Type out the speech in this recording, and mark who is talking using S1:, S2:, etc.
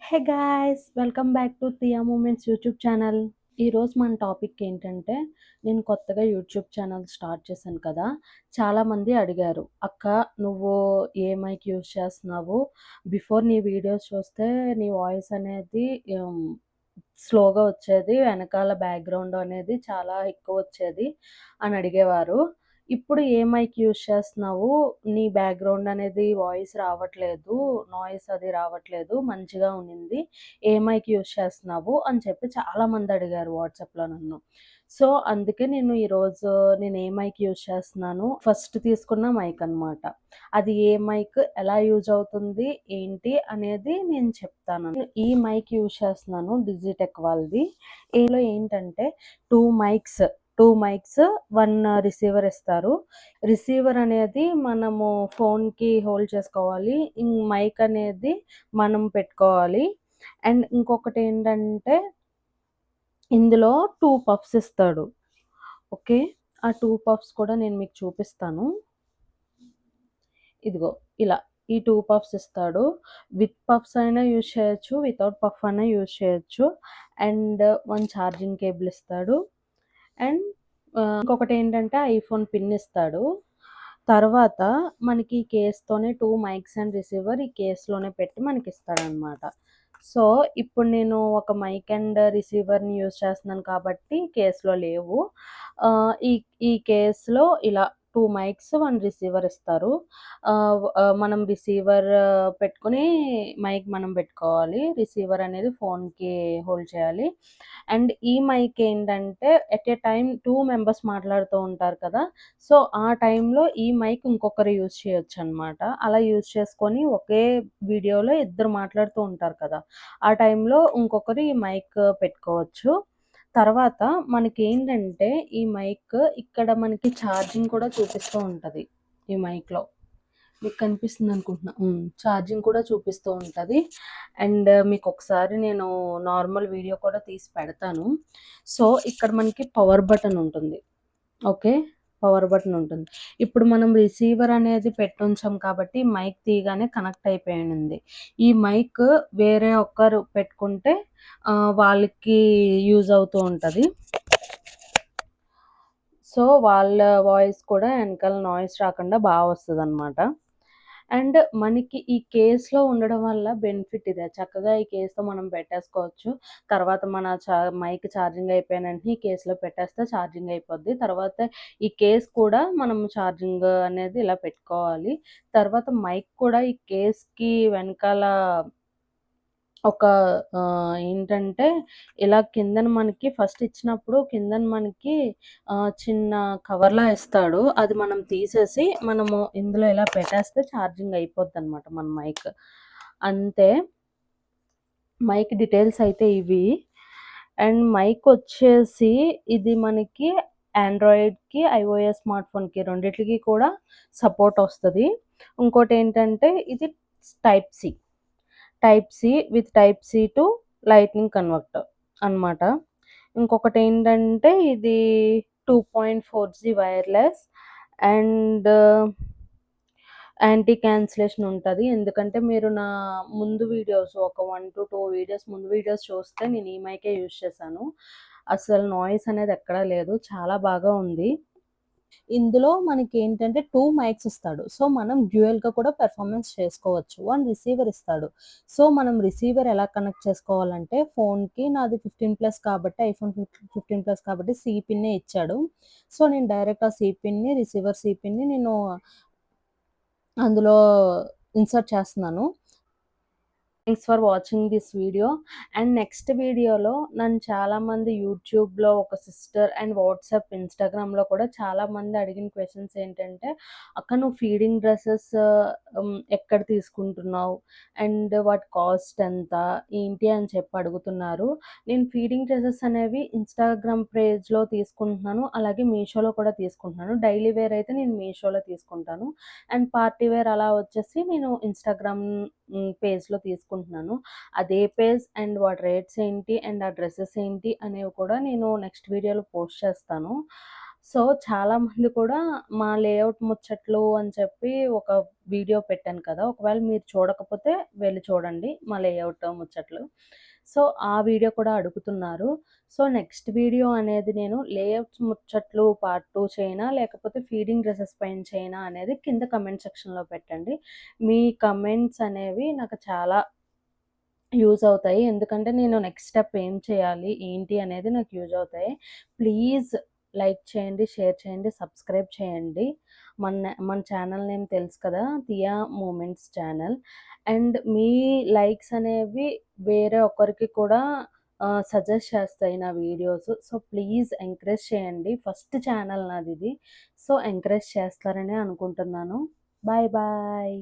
S1: Hey guys! Welcome back to Tiya moments YouTube channel. ఈరోజు మన topic ఏంటంటే, నేను కొత్తగా యూట్యూబ్ ఛానల్ స్టార్ట్ చేశాను కదా! చాలామంది అడిగారు, "అక్క నువ్వు ఏ మైక్ యూజ్ చేస్తున్నావు? బిఫోర్ నీ వీడియోస్ చూస్తే నీ వాయిస్ అనేది హ్మ్, స్లోగా వచ్చేది. వెనకాల బ్యాక్‌గ్రౌండ్ అనేది చాలా ఎక్కువొచ్చేది" అని అడిగేవారు. ఇప్పుడు ఏ మైక్ యూజ్ చేస్తున్నావు? నీ బ్యాక్‌గ్రౌండ్ అనేది వాయిస్ రావట్లేదు. నాయిస్ అది రావట్లేదు. మంచిగా ఉన్నింది. ఏ మైక్ యూజ్ చేస్తున్నావు? అని చెప్పి చాలామంది అడిగారు వాట్సాప్‌లో నన్ను. సో, అందుకే నేను ఈరోజు నేను ఏ మైక్ యూజ్ చేస్తున్నాను, ఫస్ట్ తీసుకున్న మైక్ అనమాట. అది ఏ మైక్, ఎలా యూజ్ అవుతుంది, ఏంటి అనేది నేను చెప్తాను. నేను ఈ మైక్ యూజ్ చేస్తున్నాను డిజిటెక్ వాళ్ళది. ఇందులో ఏంటంటే 2 మైక్స్ 2 మైక్స్, 1 రిసీవర్ ఇస్తారు. రిసీవర్ అనేది మనము ఫోన్‌కి హోల్డ్ చేసుకోవాలి. మైక్ అనేది మనం పెట్టుకోవాలి. అండ్ ఇంకొకటేంటంటే ఇందులో 2 పఫ్స్ ఇస్తాడు. ఓకే. ఆ 2 పఫ్స్ కూడా నేను మీకు చూపిస్తాను. ఇదిగో ఇలా ఈ 2 పఫ్స్ ఇస్తాడు. విత్ పఫ్స్ అయినా యూజ్ చేయొచ్చు. వితౌట్ పఫ్ అయినా యూజ్ చేయొచ్చు. అండ్ 1 ఛార్జింగ్ కేబుల్ ఇస్తాడు. అండ్ ఇంకొకటేంటంటే ఐఫోన్ పిన్ ఇస్తాడు. తర్వాత మనకి ఈ కేస్‌తోనే 2 మైక్స్ అండ్ రిసీవర్ ఈ కేస్‌లోనే పెట్టి మనకిస్తాడనమాట. సో, ఇప్పుడు నేను ఒక మైక్ అండ్ రిసీవర్‌ని యూజ్ చేస్తున్నాను కాబట్టి కేస్‌లో లేవు. ఈ ఈ కేస్‌లో ఇలా 2 మైక్స్, 1 రిసీవర్ ఇస్తారు. మనం రిసీవర్ పెట్టుకొని మైక్ మనం పెట్టుకోవాలి. రిసీవర్ అనేది ఫోన్‌కి హోల్డ్ చేయాలి. అండ్ ఈ మైక్ ఏంటంటే ఎట్ ఎ టైమ్ 2 మెంబర్స్ మాట్లాడుతూ ఉంటారు కదా! సో, ఆ టైంలో ఈ మైక్ ఇంకొకరు యూజ్ చేయొచ్చనమాట. అలా యూజ్ చేసుకొని ఒకే వీడియోలో ఇద్దరు మాట్లాడుతూ ఉంటారు కదా! ఆ టైంలో ఇంకొకరు ఈ మైక్ పెట్టుకోవచ్చు. తర్వాత మనకేంటంటే ఈ మైక్ ఇక్కడ మనకి ఛార్జింగ్ కూడా చూపిస్తూ ఉంటది ఈ మైక్‌లో. మీకు కనిపిస్తుందనుకుంటున్నా. ఛార్జింగ్ కూడా చూపిస్తూ ఉంటది. అండ్ మీకొకసారి నేను నార్మల్ వీడియో కూడా తీసి పెడతాను. సో, ఇక్కడ మనకి పవర్ బటన్ ఉంటుంది. ఓకే. పవర్ బటన్ ఉంటుంది. ఇప్పుడు మనం రిసీవర్ అనేది పెట్టుంచాం కాబట్టి మైక్ తీయగానే కనెక్ట్ అయిపోయుంది. ఈ మైక్ వేరే ఒక్కరు పెట్టుకుంటే వాళ్ళకి యూజ్ అవుతూ ఉంటది. సో, వాళ్ళ వాయిస్ కూడా ఎనకాల నాయిస్ రాకుండా వస్తదనమాట. అండ్ మనకి ఈ కేస్‌లో ఉండడం వల్ల బెనిఫిట్ ఇదే. చక్కగా ఈ కేస్‌తో మనం పెట్టేసుకోవచ్చు. తర్వాత మన మైక్ ఛార్జింగ్ అయిపోయిన వెంటనే ఈ కేస్‌లో పెట్టేస్తే ఛార్జింగ్ అయిపోద్ది. తర్వాత ఈ కేస్ కూడా మనం ఛార్జింగ్ అనేది ఇలా పెట్టుకోవాలి. తర్వాత మైక్ కూడా ఈ కేస్‌కి వెనకాల ఒక ఏంటంటే ఇలా కిందన మనకి ఫస్ట్ ఇచ్చినప్పుడు కిందన మనకి చిన్న కవర్‌లా ఇస్తాడు. అది మనం తీసేసి మనము ఇందులో ఇలా పెట్టేస్తే ఛార్జింగ్ అయిపోద్దనమాట మన మైక్. అంతే. మైక్ డీటెయిల్స్ అయితే ఇవి. అండ్ మైక్ వచ్చేసి ఇది మనకి ఆండ్రాయిడ్‌కి, ఐఓఎస్ స్మార్ట్ ఫోన్‌కి రెండిట్లికి కూడా సపోర్ట్ వస్తది. ఇంకోటేంటంటే ఇది type C. Type C with type C to lightning converter అనమాట. ఇంకొకటేంటంటే ఇది 2.4G wireless and anti cancellation ఉంటది. ఎందుకంటే మీరు నా ముందు వీడియోస్ ఒక 1-2 వీడియోస్ ముందు వీడియోస్ చూస్తే నేను ఈ మైకే యూజ్ చేశాను. అసలు నాయిస్ అనేది ఎక్కడా లేదు. చాలా బాగా ఉంది. ఇందులో మనకేంటంటే 2 మైక్స్ ఇస్తాడు. సో, మనం డ్యూయల్‌గా కూడా పెర్ఫార్మన్స్ చేసుకోవచ్చు. 1 రిసీవర్ ఇస్తాడు. సో, మనం రిసీవర్ ఎలా కనెక్ట్ చేసుకోవాలంటే ఫోన్‌కి నాది 15+ కాబట్టి ఐఫోన్ 15+ కాబట్టి సి పిన్నే ఇచ్చాడు. సో, నేను డైరెక్ట్ ఆ సి పిన్‌ని రిసీవర్ సి పిన్‌ని నేను అందులో ఇన్సర్ట్ చేస్తున్నాను. Thanks for watching this video. And next వీడియోలో నన్ను చాలామంది యూట్యూబ్‌లో ఒక సిస్టర్ అండ్ వాట్సాప్, ఇన్‌స్టాగ్రామ్‌లో కూడా చాలామంది అడిగిన క్వెషన్స్ ఏంటంటే, "అక్క నువ్వు ఫీడింగ్ డ్రెసెస్ ఎక్కడ తీసుకుంటున్నావు? అండ్ వాటి కాస్ట్ ఎంత? ఏంటి?" అని చెప్పి అడుగుతున్నారు. నేను ఫీడింగ్ డ్రెసెస్ అనేవి ఇన్‌స్టాగ్రామ్ పేజ్‌లో తీసుకుంటున్నాను. అలాగే మీషోలో కూడా తీసుకుంటున్నాను. డైలీ వేర్ అయితే నేను మీషోలో తీసుకుంటాను. అండ్ పార్టీ వేర్ అలా వచ్చేసి నేను ఇన్‌స్టాగ్రామ్ పేజ్‌లో తీసుకుంటున్నాను. అదే పేజ్ అండ్ వాటి రేట్స్ ఏంటి అండ్ ఆ డ్రెసెస్ ఏంటి అనేవి కూడా నేను నెక్స్ట్ వీడియోలో పోస్ట్ చేస్తాను. సో, చాలామంది కూడా మా లేఅవుట్ ముచ్చట్లు అని చెప్పి ఒక వీడియో పెట్టాను కదా! ఒకవేళ మీరు చూడకపోతే వెళ్లి చూడండి మా లేఅవుట్ ముచ్చట్లు. సో, ఆ వీడియో కూడా అడుగుతున్నారు. సో, నెక్స్ట్ వీడియో అనేది నేను లేఅవుట్స్ ముచ్చట్లు పార్ట్ 2 చేయనా? లేకపోతే ఫీడింగ్ డ్రెసెస్ పైన చేయనా? అనేది కింద కమెంట్ సెక్షన్‌లో పెట్టండి. మీ కమెంట్స్ అనేవి నాకు చాలా యూజ్ అవుతాయి. ఎందుకంటే నేను నెక్స్ట్ స్టెప్ ఏం చేయాలి? ఏంటి? అనేది నాకు యూజ్ అవుతాయి. ప్లీజ్ లైక్ చేయండి, షేర్ చేయండి, సబ్స్క్రైబ్ చేయండి. మన ఛానల్ నేమ్ తెలుసు కదా! Tiya moments channel. అండ్ మీ లైక్స్ అనేవి వేరే ఒకరికి కూడా సజెస్ట్ చేస్తాయి నా వీడియోస్. సో, ప్లీజ్ ఎంకరేజ్ చేయండి. ఫస్ట్ ఛానల్ నాదిది. సో, ఎంకరేజ్ చేస్తారనే అనుకుంటున్నాను. Bye bye.